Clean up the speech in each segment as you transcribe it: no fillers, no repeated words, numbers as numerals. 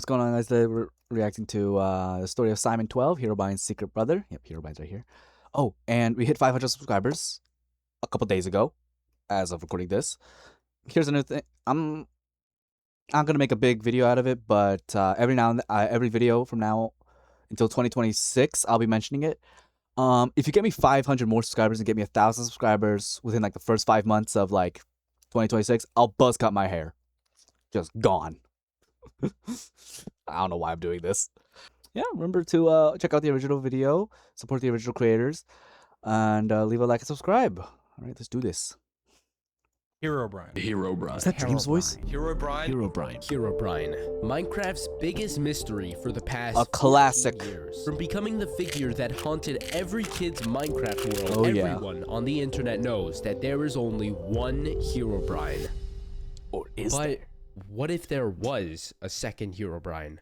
going on, guys? Today we're reacting to the story of Simon 12, Herobrine's secret brother. Yep, Herobrine's right here. Oh, and we hit 500 subscribers a couple days ago, as of recording this. Here's another thing. I'm gonna make a big video out of it, but every now and then, every video from now until 2026, I'll be mentioning it. If you get me 500 more subscribers and get me 1,000 subscribers within like the first 5 months of like 2026, I'll buzz cut my hair. Just gone. I don't know why I'm doing this. Yeah, remember to check out the original video, support the original creators, and leave a like and subscribe. All right, let's do this. Herobrine. Is that Dream's voice? Herobrine. Minecraft's biggest mystery for the past A classic. 14 years. From becoming the figure that haunted every kid's Minecraft world, Oh, yeah. everyone on the internet knows that there is only one Herobrine. Or is But there? what if there was a second Herobrine?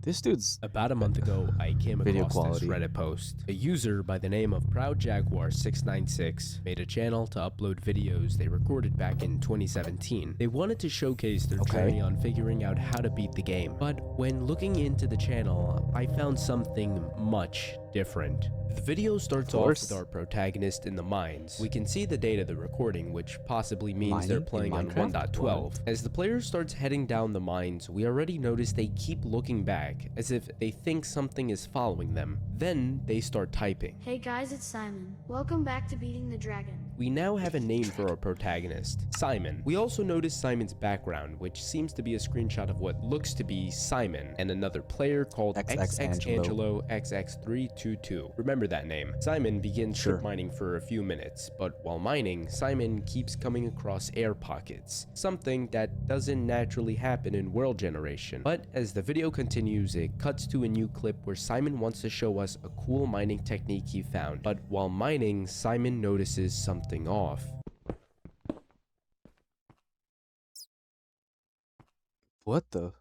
This dude's About a month ago, I came Video across quality. this Reddit post. A user by the name of ProudJaguar696 made a channel to upload videos they recorded back in 2017. They wanted to showcase their journey on figuring out how to beat the game. But when looking into the channel, I found something much different. The video starts off with our protagonist in the mines. We can see the date of the recording, which possibly means they're playing on 1.12. As the player starts heading down the mines, we already notice they keep looking back, as if they think something is following them. Then they start typing. Hey guys, it's Simon. Welcome back to Beating the Dragon. We now have a name for our protagonist, Simon. We also notice Simon's background, which seems to be a screenshot of what looks to be Simon and another player called XXAngelo XX322. Remember that name. Simon begins strip mining for a few minutes, but while mining, Simon keeps coming across air pockets, something that doesn't naturally happen in world generation. But as the video continues, it cuts to a new clip where Simon wants to show us a cool mining technique he found. But while mining, Simon notices something off. What the?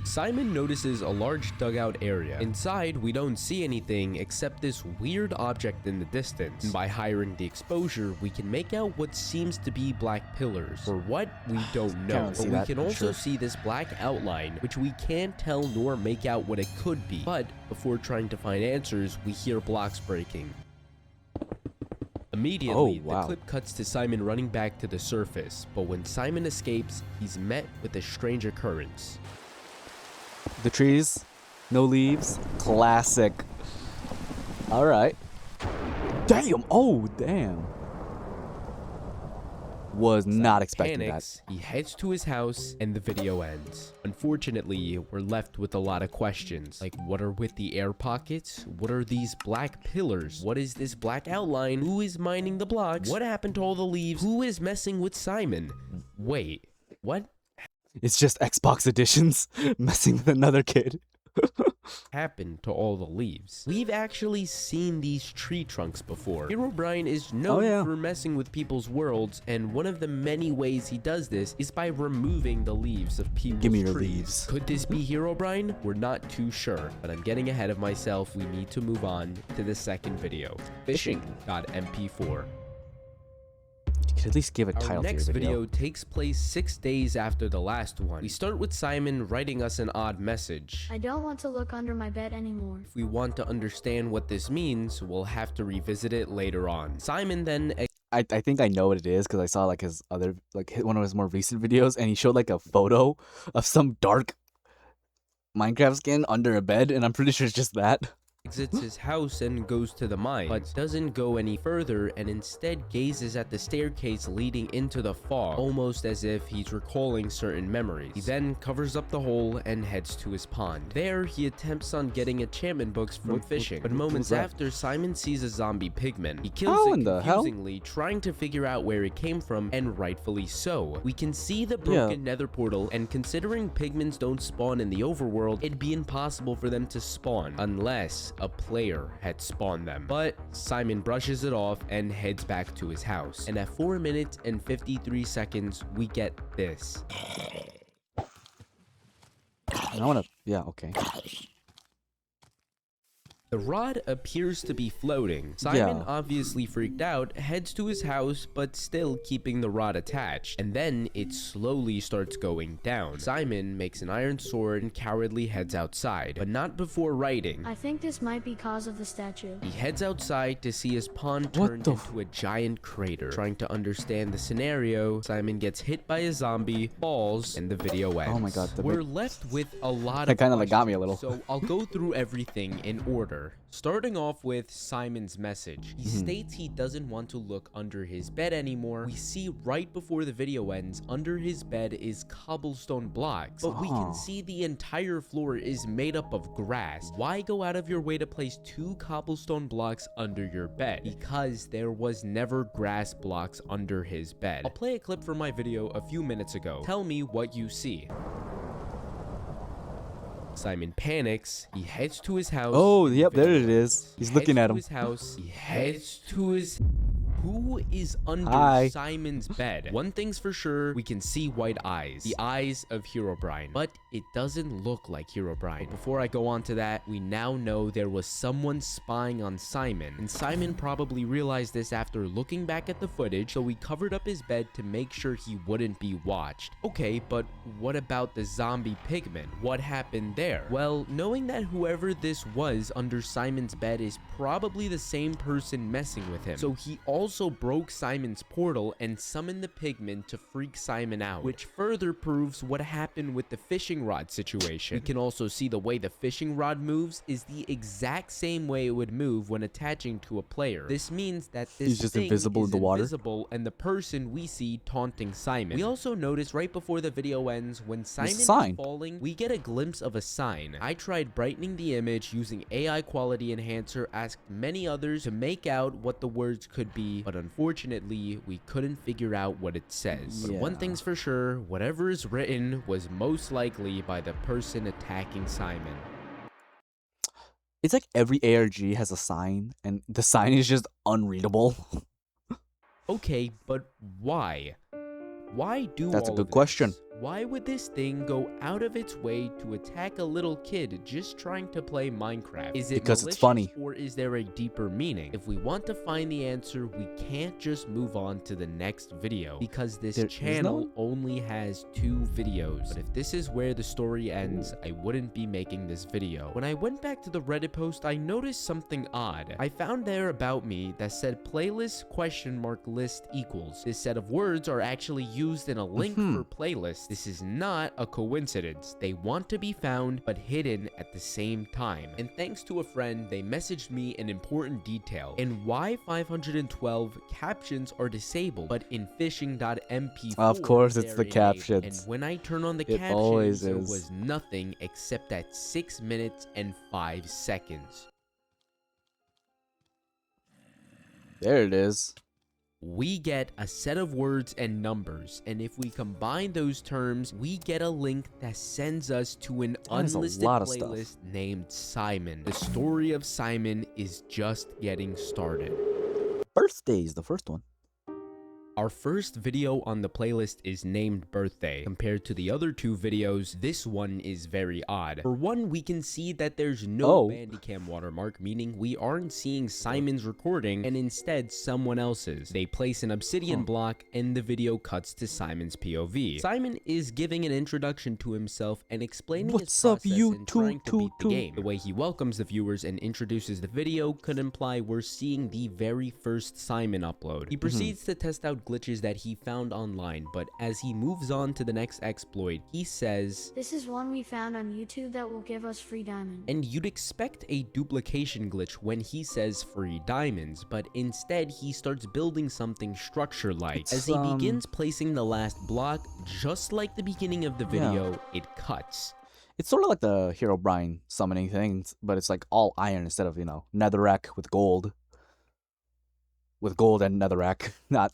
Simon notices a large dugout area. Inside, we don't see anything except this weird object in the distance. And by highering the exposure, we can make out what seems to be black pillars. For what, we don't know. But we can also see this black outline, which we can't tell nor make out what it could be. But before trying to find answers, we hear blocks breaking. Immediately, the clip cuts to Simon running back to the surface, but when Simon escapes, he's met with a strange occurrence. The trees, no leaves, classic. All right. Damn. Oh, damn. Was not expecting that. He heads to his house and the video ends. Unfortunately, we're left with a lot of questions, like what are with the air pockets? What are these black pillars? What is this black outline? Who is mining the blocks? What happened to all the leaves? Who is messing with Simon? Wait, what? It's just Xbox editions messing with another kid. Happened to all the leaves? We've actually seen these tree trunks before. Herobrine is known for messing with people's worlds, and one of the many ways he does this is by removing the leaves of people's Give me your trees. leaves. Could this be Herobrine? We're not too sure, but I'm getting ahead of myself. We need to move on to the second video. Fishing.mp4. You could at least give a title Our to your next video. video takes place 6 days after the last one. We start with Simon writing us an odd message. I don't want to look under my bed anymore. If we want to understand what this means, we'll have to revisit it later on. Simon then... I think I know what it is because I saw like his other, like one of his more recent videos, and he showed like a photo of some dark Minecraft skin under a bed, and I'm pretty sure it's just that. Exits his house and goes to the mine, but doesn't go any further and instead gazes at the staircase leading into the fog, almost as if he's recalling certain memories. He then covers up the hole and heads to his pond. There, he attempts on getting enchantment books from fishing, but moments after, Simon sees a zombie pigman. He kills it confusingly, trying to figure out where it came from, and rightfully so. We can see the broken nether portal, and considering pigmans don't spawn in the overworld, it'd be impossible for them to spawn, unless a player had spawned them. But Simon brushes it off and heads back to his house. And at 4 minutes and 53 seconds, we get this. I wanna, yeah, okay. The rod appears to be floating. Simon, Yeah. obviously freaked out, heads to his house, but still keeping the rod attached. And then it slowly starts going down. Simon makes an iron sword and cowardly heads outside, but not before writing. I think this might be cause of the statue. He heads outside to see his pond What turned the into a giant crater. Trying to understand the scenario, Simon gets hit by a zombie, falls, and the video ends. Oh my god, We're left with a lot that of kind of like got me a questions, little. so I'll go through everything in order. Starting off with Simon's message. He states he doesn't want to look under his bed anymore. We see right before the video ends, under his bed is cobblestone blocks, but we can see the entire floor is made up of grass. Why go out of your way to place 2 cobblestone blocks under your bed? Because there was never grass blocks under his bed. I'll play a clip from my video a few minutes ago. Tell me what you see. Simon panics. He heads to his house. Oh, yep, there it is. He's looking at him. His house. He heads to his. Who is under Hi. Simon's bed? One thing's for sure, we can see white eyes. The eyes of Herobrine. But it doesn't look like Herobrine. But before I go on to that, we now know there was someone spying on Simon. And Simon probably realized this after looking back at the footage, so he covered up his bed to make sure he wouldn't be watched. Okay, but what about the zombie pigman? What happened there? Well, knowing that whoever this was under Simon's bed is probably the same person messing with him. So he also broke Simon's portal and summoned the pigman to freak Simon out, which further proves what happened with the fishing rod situation. We can also see the way the fishing rod moves is the exact same way it would move when attaching to a player. This means that this He's just thing invisible is in the water. invisible and the person we see taunting Simon. We also notice right before the video ends, when Simon is sign. falling, we get a glimpse of a sign. I tried brightening the image using AI quality enhancer, asked many others to make out what the words could be, but unfortunately, we couldn't figure out what it says. But one Yeah. thing's for sure, whatever is written was most likely by the person attacking Simon. It's like every ARG has a sign, and the sign is just unreadable. Okay, but why? Why do That's a all good of question. this? Why would this thing go out of its way to attack a little kid just trying to play Minecraft? Is it Because it's malicious, funny. or is there a deeper meaning? If we want to find the answer, we can't just move on to the next video, because this There is channel no- only has 2 videos. But if this is where the story ends, I wouldn't be making this video. When I went back to the Reddit post, I noticed something odd. I found there about me that said playlist list equals. This set of words are actually used in a link for playlist. This is not a coincidence. They want to be found but hidden at the same time. And thanks to a friend, they messaged me an important detail and why 512 captions are disabled, but in phishing.mp4 Of course, it's the they're enabled. captions. And when I turn on the It captions, always there is. was nothing except at 6 minutes and 5 seconds. There it is. We get a set of words and numbers, and if we combine those terms, we get a link that sends us to an That is a unlisted lot of stuff. playlist named Simon. The story of Simon is just getting started. Birthdays, the first one. Our first video on the playlist is named Birthday. Compared to the other 2 videos, this one is very odd. For one, we can see that there's no Bandicam watermark, meaning we aren't seeing Simon's recording and instead someone else's. They place an obsidian block and the video cuts to Simon's POV. Simon is giving an introduction to himself and explaining What's his up, process you in trying to beat the two? game. The way he welcomes the viewers and introduces the video could imply we're seeing the very first Simon upload. He proceeds to test out glitches that he found online, but as he moves on to the next exploit, he says, This is one we found on YouTube that will give us free diamond. and you'd expect a duplication glitch when he says free diamonds, but instead he starts building something structure-like. As he begins placing the last block, just like the beginning of the video, it cuts. It's sort of like the Herobrine summoning things, but it's like all iron instead of, netherrack with gold. With gold and netherrack, not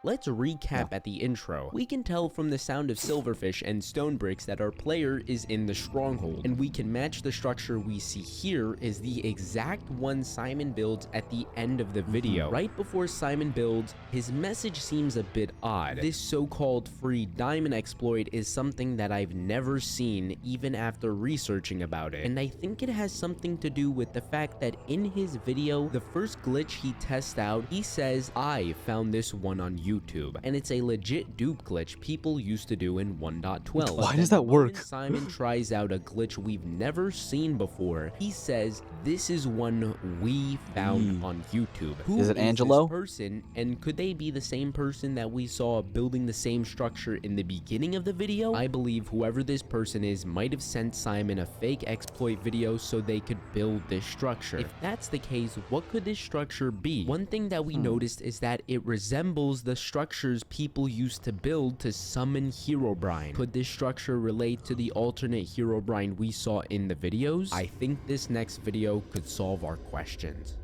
let's recap at the intro. We can tell from the sound of silverfish and stone bricks that our player is in the stronghold, and we can match the structure we see here is the exact one Simon builds at the end of the video. Right before Simon builds, his message seems a bit odd. This so-called free diamond exploit is something that I've never seen even after researching about it, and I think it has something to do with the fact that in his video, the first glitch he tests out, he says, "I found this one on YouTube," and it's a legit dupe glitch people used to do in 1.12. Why does that work? When Simon tries out a glitch we've never seen before, he says, "This is one we found on YouTube." Who Is it Angelo? this person, and could they be the same person that we saw building the same structure in the beginning of the video? I believe whoever this person is might have sent Simon a fake exploit video so they could build this structure. If that's the case, what could this structure be? One thing that we noticed is that it resembles the structures people used to build to summon Herobrine. Could this structure relate to the alternate Herobrine we saw in the videos? I think this next video could solve our questions.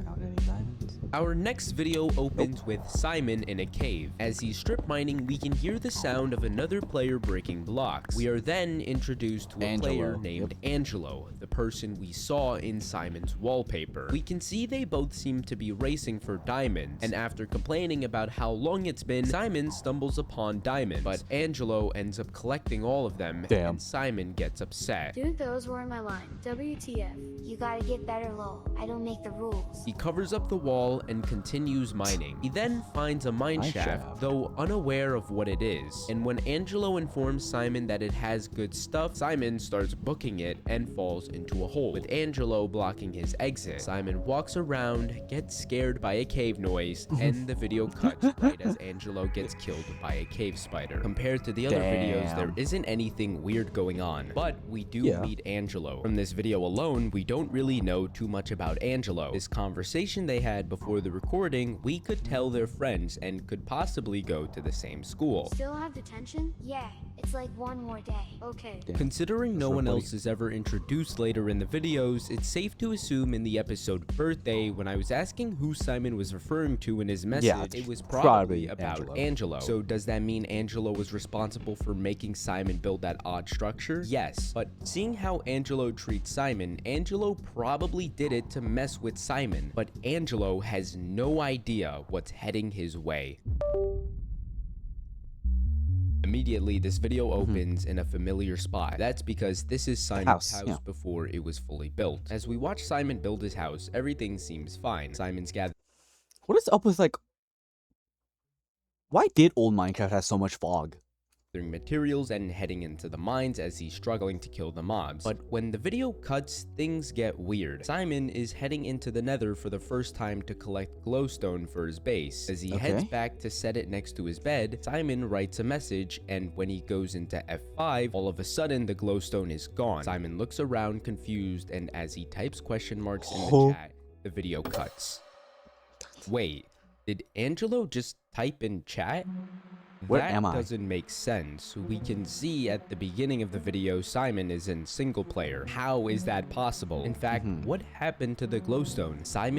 Found any diamonds? Our next video opens with Simon in a cave. As he's strip mining, we can hear the sound of another player breaking blocks. We are then introduced to a player named Angelo, the person we saw in Simon's wallpaper. We can see they both seem to be racing for diamonds, and after complaining about how long it's been, Simon stumbles upon diamonds, but Angelo ends up collecting all of them, and Simon gets upset. Dude, those were in my line. WTF. You gotta get better, lol. I don't make the rules. He covers up the wall and continues mining. He then finds a mine shaft, though unaware of what it is. And when Angelo informs Simon that it has good stuff, Simon starts booking it and falls into a hole, with Angelo blocking his exit. Simon walks around, gets scared by a cave noise, and the video cuts right as Angelo gets killed by a cave spider. Compared to the other videos, there isn't anything weird going on, but we do meet Angelo. From this video alone, we don't really know too much about Angelo. This conversation they had before the recording, we could tell they're friends and could possibly go to the same school. Still have detention? Yeah, it's like one more day. Okay. Considering no one else is ever introduced later in the videos, it's safe to assume in the episode Birthday, when I was asking who Simon was referring to in his message, it was probably about Angelo. So does that mean Angelo was responsible for making Simon build that odd structure? Yes, but seeing how Angelo treats Simon, Angelo probably did it to mess with Simon, but Angelo has no idea what's heading his way. Immediately, this video opens in a familiar spot. That's because this is Simon's house before it was fully built. As we watch Simon build his house, everything seems fine. Simon's gathering What is up with, like... Why did old Minecraft have so much fog? materials and heading into the mines as he's struggling to kill the mobs. But when the video cuts, things get weird. Simon is heading into the nether for the first time to collect glowstone for his base. As he heads back to set it next to his bed, Simon writes a message, and when he goes into F5, all of a sudden the glowstone is gone. Simon looks around confused, and as he types question marks in the chat, the video cuts. Wait, did Angelo just type in chat? Where am I? That doesn't make sense. We can see at the beginning of the video Simon is in single player. How is that possible? In fact, what happened to the glowstone? Simon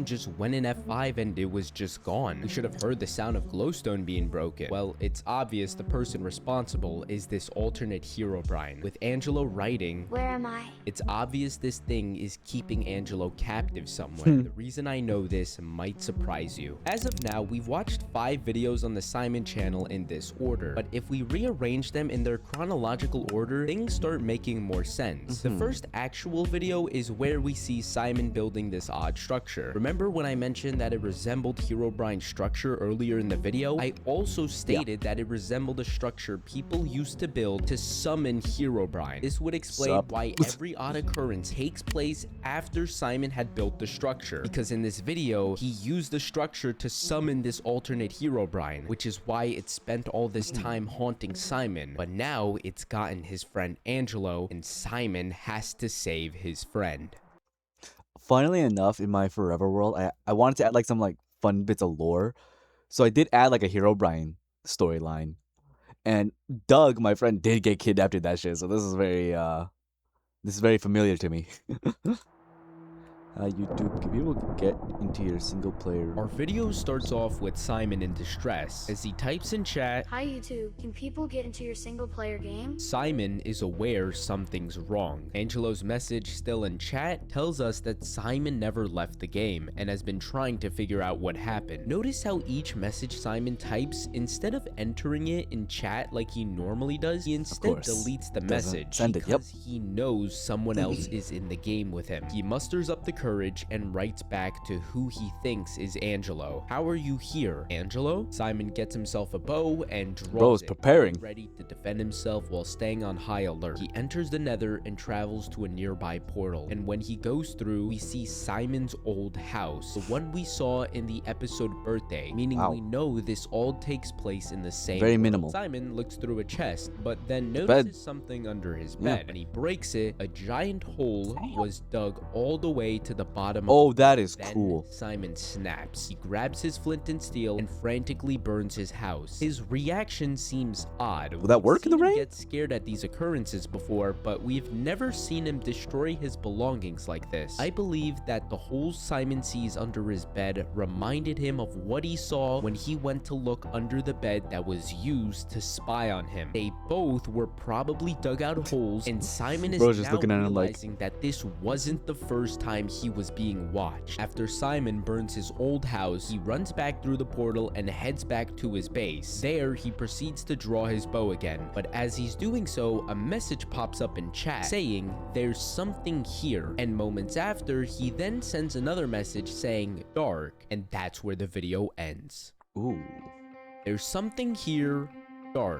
just went in F5 and it was just gone. We should have heard the sound of glowstone being broken. Well, it's obvious the person responsible is this alternate Herobrine. With Angelo writing, "Where am I?" it's obvious this thing is keeping Angelo captive somewhere. The reason I know this might surprise you. As of now, we've watched 5 videos on the Simon channel in this order, but if we rearrange them in their chronological order, things start making more sense. The first actual video is where we see Simon building this odd structure. Remember when I mentioned that it resembled Herobrine's structure earlier in the video? I also stated that it resembled a structure people used to build to summon Herobrine. This would explain why every odd occurrence takes place after Simon had built the structure, because in this video, he used the structure to summon this alternate Herobrine, which is why it spent all this time haunting Simon, but now it's gotten his friend Angelo, and Simon has to save his friend. Funnily enough, in my Forever world, I wanted to add like some like fun bits of lore. So I did add like a Herobrine storyline. And Doug, my friend, did get kidnapped in that shit. So this is very familiar to me. YouTube, can people get into your single player? Our video starts off with Simon in distress as he types in chat. Hi YouTube, can people get into your single player game? Simon is aware something's wrong. Angelo's message, still in chat, tells us that Simon never left the game and has been trying to figure out what happened. Notice how each message Simon types, instead of entering it in chat like he normally does, he instead deletes the message because he knows someone else is in the game with him. He musters up the courage and writes back to who he thinks is Angelo. How are you here, Angelo? Simon gets himself a bow and draws it, preparing, ready to defend himself while staying on high alert. He enters the Nether and travels to a nearby portal, and when he goes through, we see Simon's old house, the one we saw in the episode Birthday, meaning we know this all takes place in the same very world. minimal. Simon looks through a chest, but then notices something under his bed. When he breaks it, a giant hole was dug all the way to the bottom. Oh, that is then cool. Simon snaps. He grabs his flint and steel and frantically burns his house. His reaction seems odd. Will that work in the rain? He gets scared at these occurrences before, but we've never seen him destroy his belongings like this. I believe that the holes Simon sees under his bed reminded him of what he saw when he went to look under the bed that was used to spy on him. They both were probably dug out holes, and Simon is just now looking at him like, realizing that this wasn't the first time he was being watched. After Simon burns his old house, he runs back through the portal and heads back to his base. There, he proceeds to draw his bow again, but as he's doing so, a message pops up in chat saying, "There's something here," and moments after, he then sends another message saying, "Dark," and that's where the video ends. Ooh. There's something here.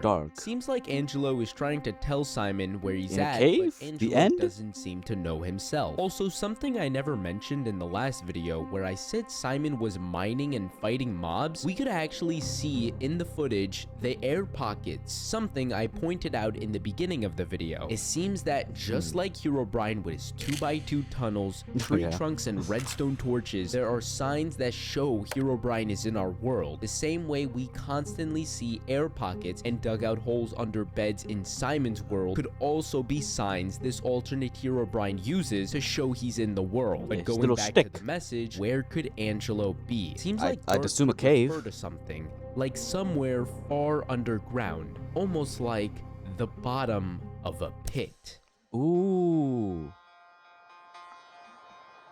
Dark. Seems like Angelo is trying to tell Simon where he's at, cave? but The Angelo end? doesn't seem to know himself. Also, something I never mentioned in the last video where I said Simon was mining and fighting mobs, we could actually see in the footage the air pockets, something I pointed out in the beginning of the video. It seems that just like Herobrine with his 2x2 tunnels, tree trunks, and redstone torches, there are signs that show Herobrine is in our world, the same way we constantly see air pockets and dug out holes under beds in Simon's world could also be signs this alternate Herobrine uses to show he's in the world. But going back to the message, where could Angelo be? Seems like I'd assume a cave. Refer to something, like somewhere far underground, almost like the bottom of a pit. Ooh.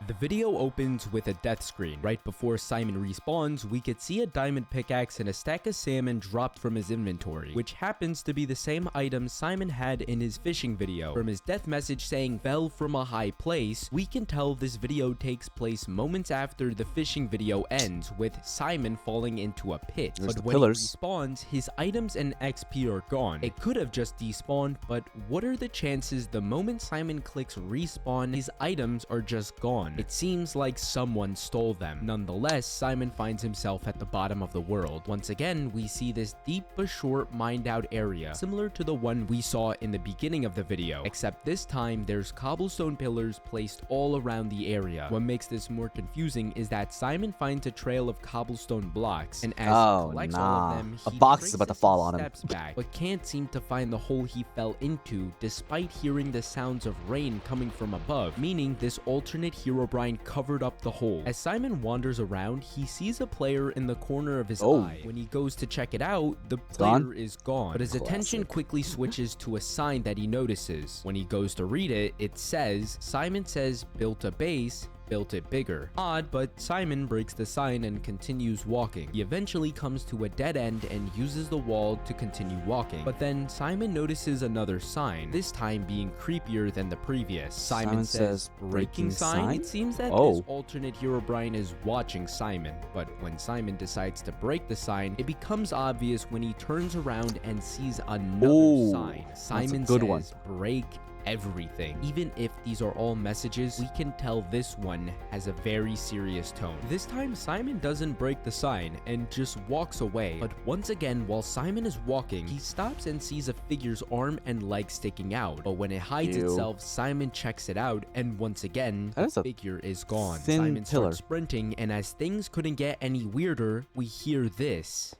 The video opens with a death screen. Right before Simon respawns, we could see a diamond pickaxe and a stack of salmon dropped from his inventory, which happens to be the same item Simon had in his fishing video. From his death message saying "fell from a high place," we can tell this video takes place moments after the fishing video ends, with Simon falling into a pit. But when he respawns, his items and XP are gone. It could have just despawned, but what are the chances the moment Simon clicks respawn, his items are just gone? It seems like someone stole them. Nonetheless, Simon finds himself at the bottom of the world. Once again, we see this deep but short mined out area, similar to the one we saw in the beginning of the video, except this time there's cobblestone pillars placed all around the area. What makes this more confusing is that Simon finds a trail of cobblestone blocks, and as he collects all of them, a box is about to fall on him. Steps back, but can't seem to find the hole he fell into, despite hearing the sounds of rain coming from above, meaning this alternate Herobrine covered up the hole. As Simon wanders around, he sees a player in the corner of his eye. When he goes to check it out, the player is gone, but his attention quickly switches to a sign that he notices. When he goes to read it, it says, Simon says, built a base, built it bigger. Odd, but Simon breaks the sign and continues walking. He eventually comes to a dead end and uses the wall to continue walking. But then Simon notices another sign, this time being creepier than the previous. Simon says, breaking sign? It seems that this alternate Herobrine is watching Simon, but when Simon decides to break the sign, it becomes obvious when he turns around and sees another sign. Simon says, break everything. Even if these are all messages, we can tell this one has a very serious tone. This time, Simon doesn't break the sign and just walks away. But once again, while Simon is walking, he stops and sees a figure's arm and leg sticking out. But when it hides itself, Simon checks it out, and once again, the figure is gone. Simon starts sprinting, and as things couldn't get any weirder, we hear this.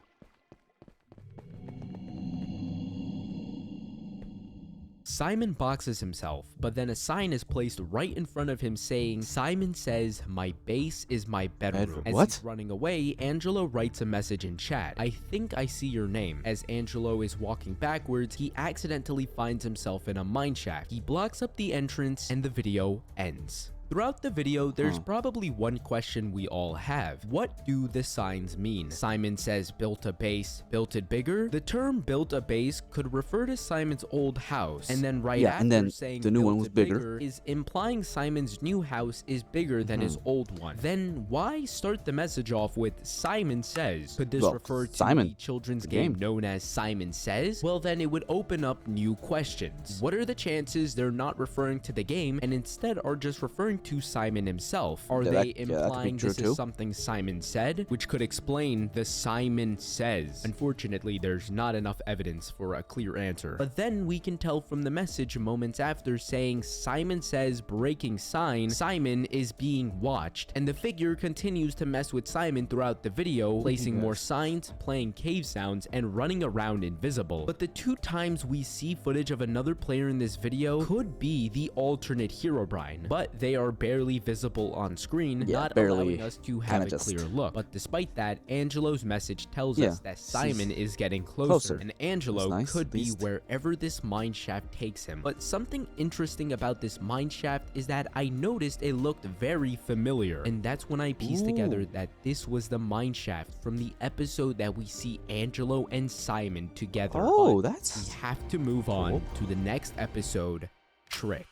Simon boxes himself, but then a sign is placed right in front of him saying, "Simon says, my base is my bedroom." As What? he's running away, Angelo writes a message in chat. "I think I see your name." As Angelo is walking backwards, he accidentally finds himself in a mineshaft. He blocks up the entrance and the video ends. Throughout the video, there's probably one question we all have. What do the signs mean? Simon says built a base, built it bigger. The term built a base could refer to Simon's old house, and then after and then saying the new one built was it bigger. is implying Simon's new house is bigger than his old one. Then why start the message off with Simon says? Could this refer to Simon, the children's the game game. known as Simon Says? Well, then it would open up new questions. What are the chances they're not referring to the game and instead are just referring to Simon himself? Are Yeah, they that could be implying true this too. is something Simon said, which could explain the Simon Says? Unfortunately, there's not enough evidence for a clear answer. But then we can tell from the message moments after saying Simon says breaking sign, Simon is being watched, and the figure continues to mess with Simon throughout the video, placing more signs, playing cave sounds, and running around invisible. But the 2 times we see footage of another player in this video could be the alternate Herobrine, but they are barely visible on screen, not allowing us to have a clear look. But despite that, Angelo's message tells us that Simon is getting closer, and Angelo could be wherever this mineshaft takes him. But something interesting about this mineshaft is that I noticed it looked very familiar, and that's when I pieced together that this was the mineshaft from the episode that we see Angelo and Simon together. Oh, But that's we have to move on to the next episode, Trick.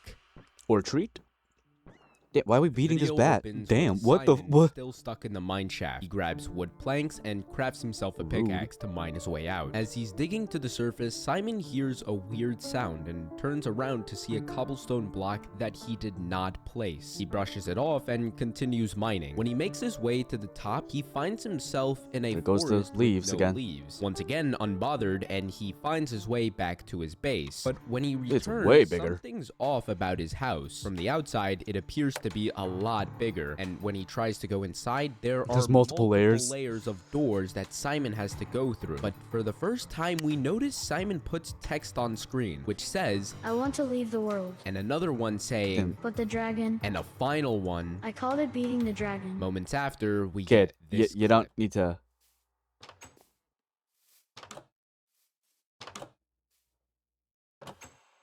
or treat. Yeah, why are we beating this Video bat? opens Damn, with what the Simon what? Still stuck in the mine shaft. He grabs wood planks and crafts himself a pickaxe to mine his way out. As he's digging to the surface, Simon hears a weird sound and turns around to see a cobblestone block that he did not place. He brushes it off and continues mining. When he makes his way to the top, he finds himself in a There goes the forest leaves with no again. leaves. Once again, unbothered, and he finds his way back to his base. But when he returns, It's way bigger. something's off about his house. From the outside, it appears to be a lot bigger, and when he tries to go inside, there are There's multiple layers. of doors that Simon has to go through. But for the first time, we notice Simon puts text on screen, which says, I want to leave the world, and another one saying, but the dragon, and a final one. I called it beating the dragon. Moments after, we Kid, get this you don't clip. need to.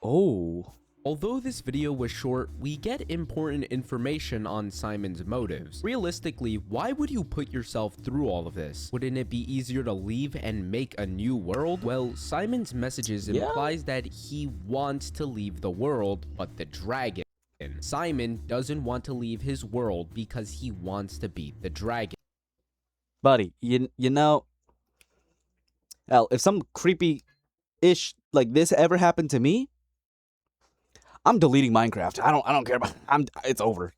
Oh. Although this video was short, we get important information on Simon's motives. Realistically, why would you put yourself through all of this? Wouldn't it be easier to leave and make a new world? Well, Simon's messages implies that he wants to leave the world, but the dragon. Simon doesn't want to leave his world because he wants to beat the dragon. Buddy, you know, hell, if some creepy-ish like this ever happened to me, I'm deleting Minecraft. I don't care about. It's over.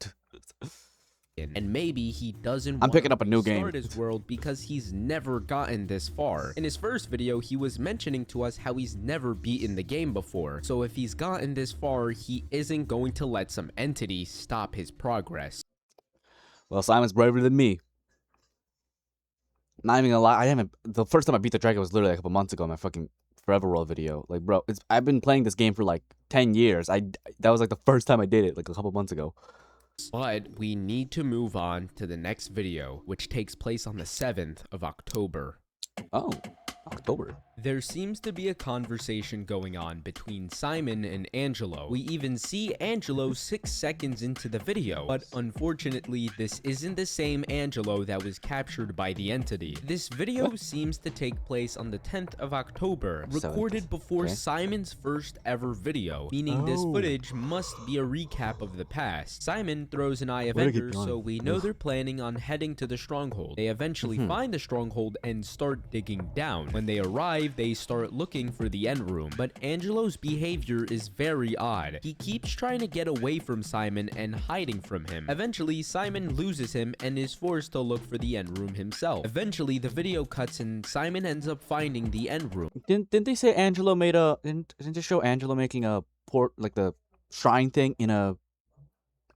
And maybe he doesn't I'm want picking to up a new game. restart his world because he's never gotten this far. In his first video, he was mentioning to us how he's never beaten the game before. So if he's gotten this far, he isn't going to let some entity stop his progress. Well, Simon's braver than me. Not even gonna lie, I haven't. The first time I beat the dragon was literally like a couple months ago in my fucking Forever World video. Like, bro, I've been playing this game for like 10 years. That was like the first time I did it, like a couple months ago. But we need to move on to the next video, which takes place on the 7th of October. Oh, October. There seems to be a conversation going on between Simon and Angelo. We even see Angelo 6 seconds into the video, but unfortunately, this isn't the same Angelo that was captured by the entity. This video seems to take place on the 10th of October, recorded before Simon's first ever video, meaning this footage must be a recap of the past. Simon throws an eye of Ender, so we know they're planning on heading to the stronghold. They eventually find the stronghold and start digging down. When they arrive, they start looking for the end room, but Angelo's behavior is very odd. He keeps trying to get away from Simon and hiding from him. Eventually, Simon loses him and is forced to look for the end room himself. Eventually, the video cuts and Simon ends up finding the end room. Didn't they say Angelo made a? Didn't they show Angelo making a port, like the shrine thing in a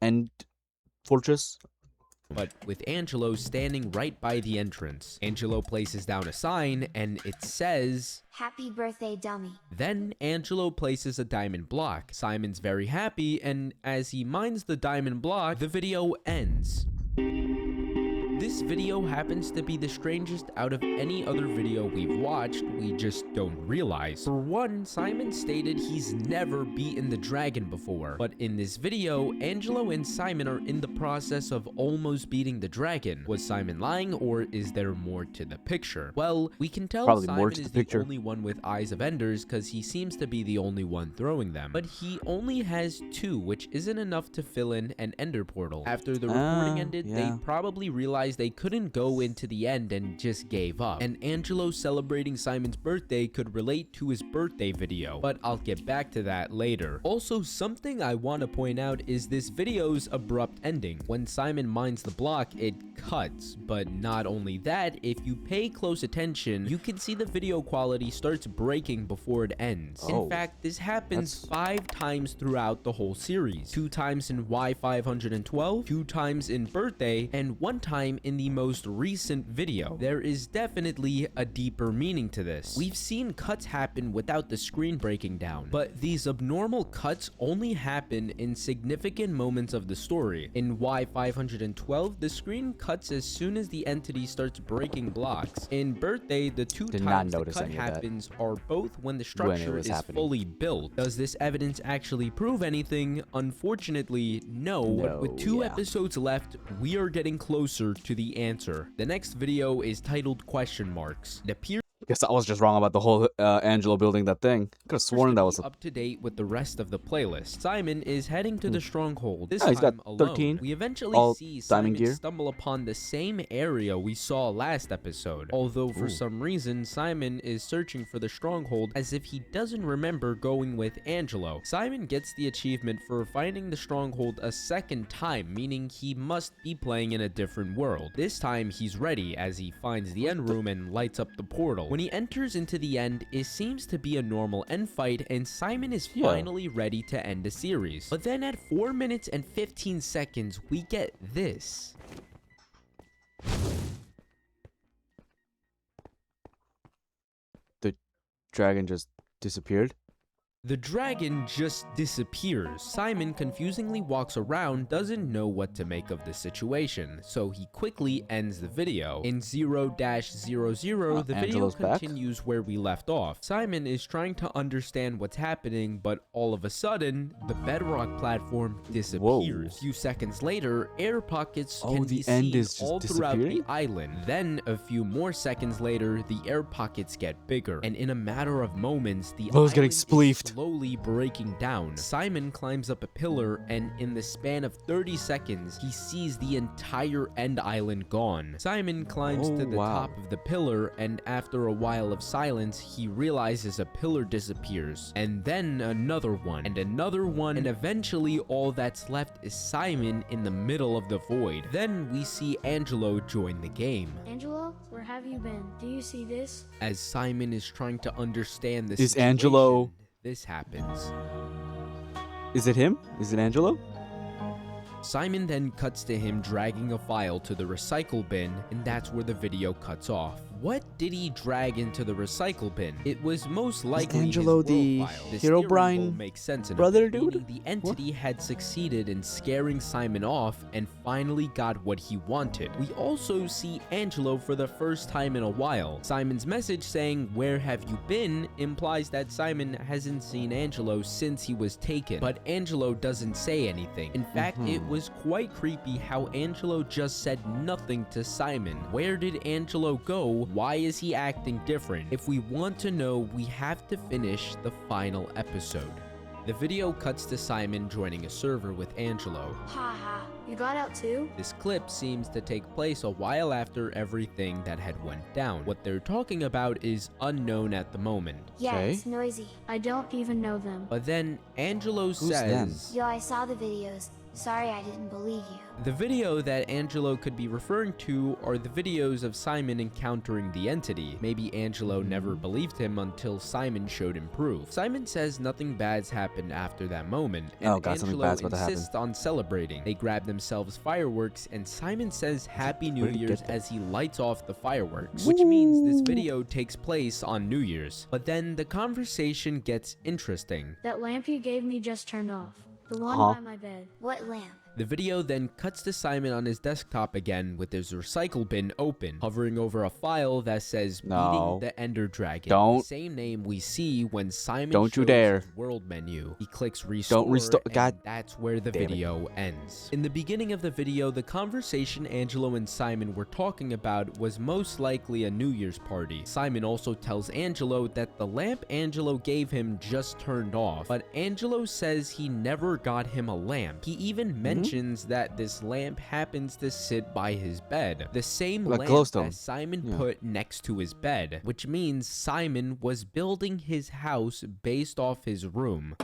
end fortress? but with Angelo standing right by the entrance. Angelo places down a sign and it says, Happy birthday, dummy. then Angelo places a diamond block. Simon's very happy, and as he mines the diamond block, the video ends. This video happens to be the strangest out of any other video we've watched, we just don't realize. For one, Simon stated he's never beaten the dragon before, but in this video, Angelo and Simon are in the process of almost beating the dragon. Was Simon lying, or is there more to the picture? Well, we can tell Probably more Simon to is the picture. the only one with eyes of enders because he seems to be the only one throwing them, but he only has 2, which isn't enough to fill in an ender portal. After the recording ended, yeah. they probably realized they couldn't go into the end and just gave up. And Angelo celebrating Simon's birthday could relate to his birthday video, but I'll get back to that later. Also, something I want to point out is this video's abrupt ending. When Simon mines the block, it cuts, but not only that, if you pay close attention, you can see the video quality starts breaking before it ends. Oh, In fact, this happens that's- 5 times throughout the whole series. 2 times in Y512, 2 times in birthday, and 1 time in the most recent video. There is definitely a deeper meaning to this. We've seen cuts happen without the screen breaking down, but these abnormal cuts only happen in significant moments of the story. In Y512, the screen cuts as soon as the entity starts breaking blocks. In birthday, the 2 Did not times the notice cut any of that. happens are both when the structure was is happening. fully built. Does this evidence actually prove anything? Unfortunately, no. But with 2 yeah. episodes left, we are getting closer to the answer. The next video is titled question marks. It appears Guess I was just wrong about the whole Angelo building that thing. Could have sworn to that be was a... up to date with the rest of the playlist. Simon is heading to the stronghold. This Oh, he's got time alone. 13, We eventually all see diamond Simon gear. stumble upon the same area we saw last episode. Although for some reason Simon is searching for the stronghold as if he doesn't remember going with Angelo. Simon gets the achievement for finding the stronghold a second time, meaning he must be playing in a different world. This time he's ready as he finds the end room and lights up the portal. When he enters into the end, it seems to be a normal end fight, and Simon is finally ready to end the series. But then at 4 minutes and 15 seconds, we get this. The dragon just disappeared. The dragon just disappears. Simon confusingly walks around, doesn't know what to make of the situation, so he quickly ends the video. In 0-00, the video Angelo's back? continues where we left off. Simon is trying to understand what's happening, but all of a sudden, the bedrock platform disappears. A few seconds later, air pockets can the be end seen is just all throughout the disappearing? island. Then, a few more seconds later, the air pockets get bigger, and in a matter of moments, the I was getting island is spleefed. slowly breaking down. Simon climbs up a pillar, and in the span of 30 seconds, he sees the entire end island gone. Simon climbs to the top of the pillar, and after a while of silence, he realizes a pillar disappears, and then another one, and eventually all that's left is Simon in the middle of the void. Then we see Angelo join the game. Angelo, where have you been? Do you see this? As Simon is trying to understand the Is situation, Angelo- this happens. Is it him? Is it Angelo? Simon then cuts to him dragging a file to the recycle bin, and that's where the video cuts off. What did he drag into the recycle bin? It was most likely Angelo his the world file. This Herobrine theory will make sense in a brother bit, dude? meaning the entity had succeeded in scaring Simon off and finally got what he wanted. We also see Angelo for the first time in a while. Simon's message saying, "Where have you been?" implies that Simon hasn't seen Angelo since he was taken, but Angelo doesn't say anything. In fact, it was quite creepy how Angelo just said nothing to Simon. Where did Angelo go? Why is he acting different? If we want to know, we have to finish the final episode. The video cuts to Simon joining a server with Angelo. Haha, you got out too? This clip seems to take place a while after everything that had went down. What they're talking about is unknown at the moment. Yeah, Okay. it's noisy. I don't even know them. But then Angelo them? says, Yo, I saw the videos. Sorry I didn't believe you. The video that Angelo could be referring to are the videos of Simon encountering the entity. Maybe Angelo never believed him until Simon showed him proof. Simon says nothing bad's happened after that moment, and Oh god, something Angelo bad's about to happen. insists on celebrating. They grab themselves fireworks, and Simon says Happy New Where did he Year's get that? as he lights off the fireworks, which means this video takes place on New Year's. But then the conversation gets interesting. That lamp you gave me just turned off. The one Huh? by my bed. What lamp? The video then cuts to Simon on his desktop again with his recycle bin open, hovering over a file that says No. Beating the Ender Dragon. Don't. The same name we see when Simon Don't you shows dare. his world menu. He clicks restore, Don't restore- and God that's where the damn it. video ends. In the beginning of the video, the conversation Angelo and Simon were talking about was most likely a New Year's party. Simon also tells Angelo that the lamp Angelo gave him just turned off, but Angelo says he never got him a lamp. He even mentions that this lamp happens to sit by his bed, the same Like lamp glowstone. that Simon Yeah. put next to his bed, which means Simon was building his house based off his room.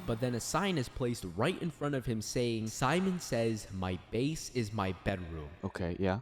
But then a sign is placed right in front of him saying, Simon says, my base is my bedroom. Okay, yeah.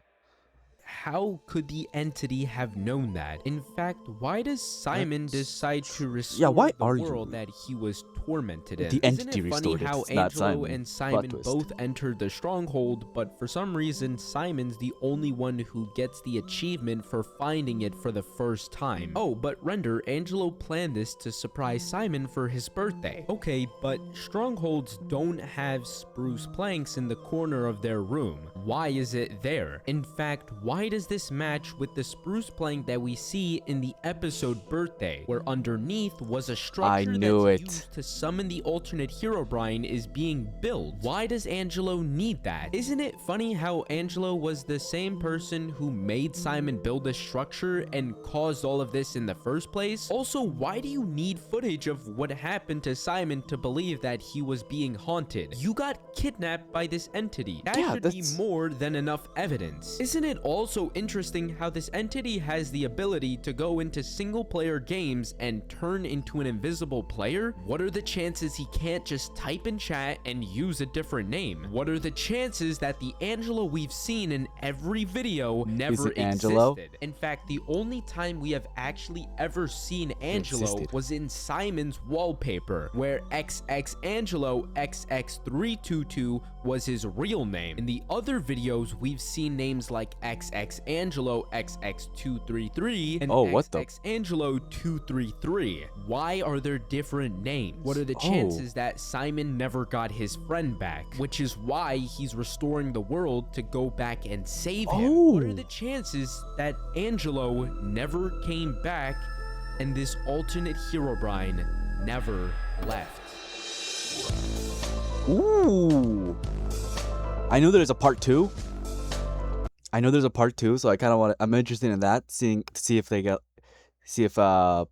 How could the entity have known that? In fact, why does Simon That's decide to restore Yeah, why the are you- world that he was tormented in? The entity Isn't it funny restored it, how it's not Angelo Simon. and Plot Simon twist. both entered the stronghold, but for some reason, Simon's the only one who gets the achievement for finding it for the first time. Oh, but Render, Angelo planned this to surprise Simon for his birthday. Okay, but strongholds don't have spruce planks in the corner of their room. Why is it there? In fact, why does this match with the spruce plank that we see in the episode Birthday, where underneath was a structure knew that's it. used to summon the alternate Herobrine is being built? Why does Angelo need that? Isn't it funny how Angelo was the same person who made Simon build a structure and caused all of this in the first place? Also, why do you need footage of what happened to Simon to believe that he was being haunted? You got kidnapped by this entity. That Yeah, should be that's- more than enough evidence. Isn't it also interesting how this entity has the ability to go into single-player games and turn into an invisible player? What are the chances he can't just type in chat and use a different name? What are the chances that the Angelo we've seen in every video never it Angelo? existed? In fact, the only time we have actually ever seen Angelo existed. was in Simon's wallpaper, where XX Angelo XX322 was his real name. In the other videos, we've seen names like XX Angelo XX233 and Oh, what the- XX Angelo 233. Why are there different names? What are the Oh. chances that Simon never got his friend back? Which is why he's restoring the world to go back and save him. What are Oh. the chances that Angelo never came back and this alternate Herobrine never left? Ooh. I know there's a part 2. So I kind of want to, I'm interested in that, see if they get, oh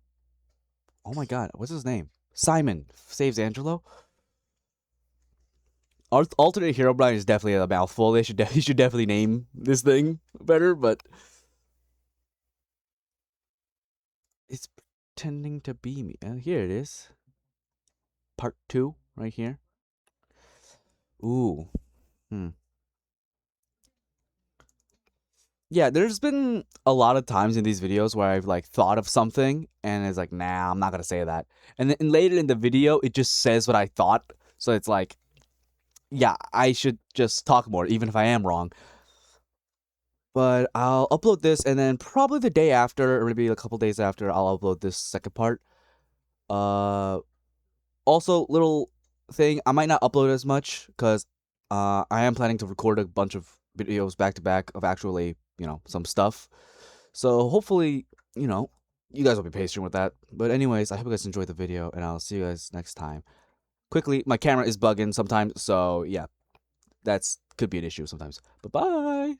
my god, what's his name? Simon saves Angelo. Alternate Herobrine is definitely a mouthful. He should definitely name this thing better, but it's pretending to be me. Here it is. Part 2, right here. Ooh. Yeah, there's been a lot of times in these videos where I've like thought of something and it's like, nah, I'm not gonna say that. And then later in the video, it just says what I thought. So it's like, yeah, I should just talk more, even if I am wrong. But I'll upload this, and then probably the day after, or maybe a couple days after, I'll upload this second part. Also, little thing, I might not upload as much because I am planning to record a bunch of videos back to back of actually, some stuff. So hopefully, you guys will be patient with that. But anyways, I hope you guys enjoyed the video, and I'll see you guys next time. Quickly, my camera is bugging sometimes, so yeah, could be an issue sometimes. Bye-bye!